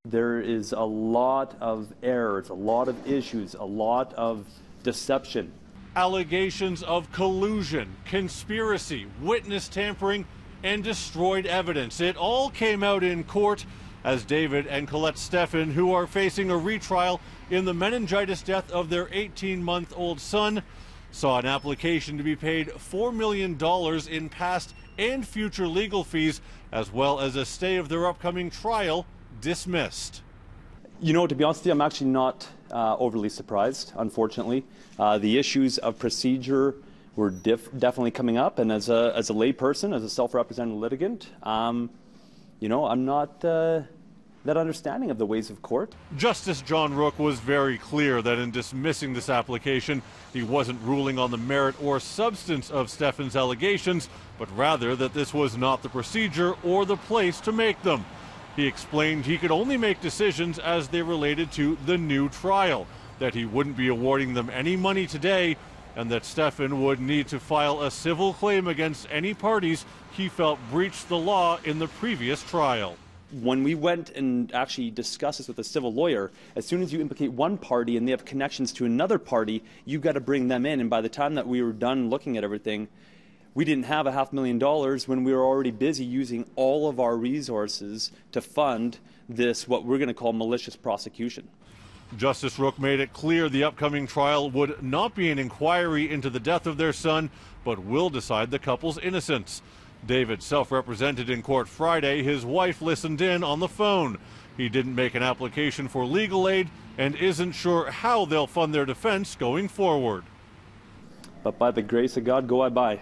There is a lot of errors, a lot of issues, a lot of deception. Allegations of collusion, conspiracy, witness tampering, and destroyed evidence. It all came out in court as David and Colette Stephan, who are facing a retrial in the meningitis death of their 18-month-old son, saw an application to be paid $4 million in past and future legal fees, as well as a stay of their upcoming trial, dismissed. You know, to be honest with you, I'm actually not overly surprised, unfortunately. The issues of procedure were definitely coming up, and as a lay person, as a self-represented litigant, you know, I'm not that understanding of the ways of court. Justice John Rook was very clear that in dismissing this application, he wasn't ruling on the merit or substance of Stephan's allegations, but rather that this was not the procedure or the place to make them. He explained he could only make decisions as they related to the new trial, that he wouldn't be awarding them any money today, and that Stephan would need to file a civil claim against any parties he felt breached the law in the previous trial. When we went and actually discussed this with a civil lawyer, as soon as you implicate one party and they have connections to another party, you've got to bring them in. And by the time that we were done looking at everything, we didn't have $500,000 when we were already busy using all of our resources to fund this, what we're going to call malicious prosecution. Justice Rook made it clear the upcoming trial would not be an inquiry into the death of their son, but will decide the couple's innocence. David self-represented in court Friday. His wife listened in on the phone. He didn't make an application for legal aid and isn't sure how they'll fund their defense going forward. But by the grace of God, go I by.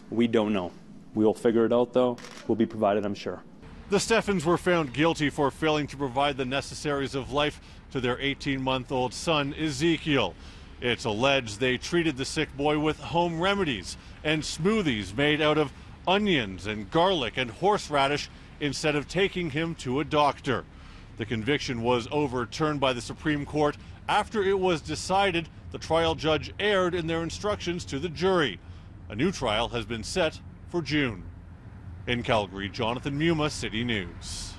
We don't know. We'll figure it out, though. We'll be provided, I'm sure. The Stephans were found guilty for failing to provide the necessaries of life to their 18-month-old son, Ezekiel. It's alleged they treated the sick boy with home remedies and smoothies made out of onions and garlic and horseradish instead of taking him to a doctor. The conviction was overturned by the Supreme Court after it was decided the trial judge erred in their instructions to the jury. A new trial has been set for June. In Calgary, Jonathan Muma, City News.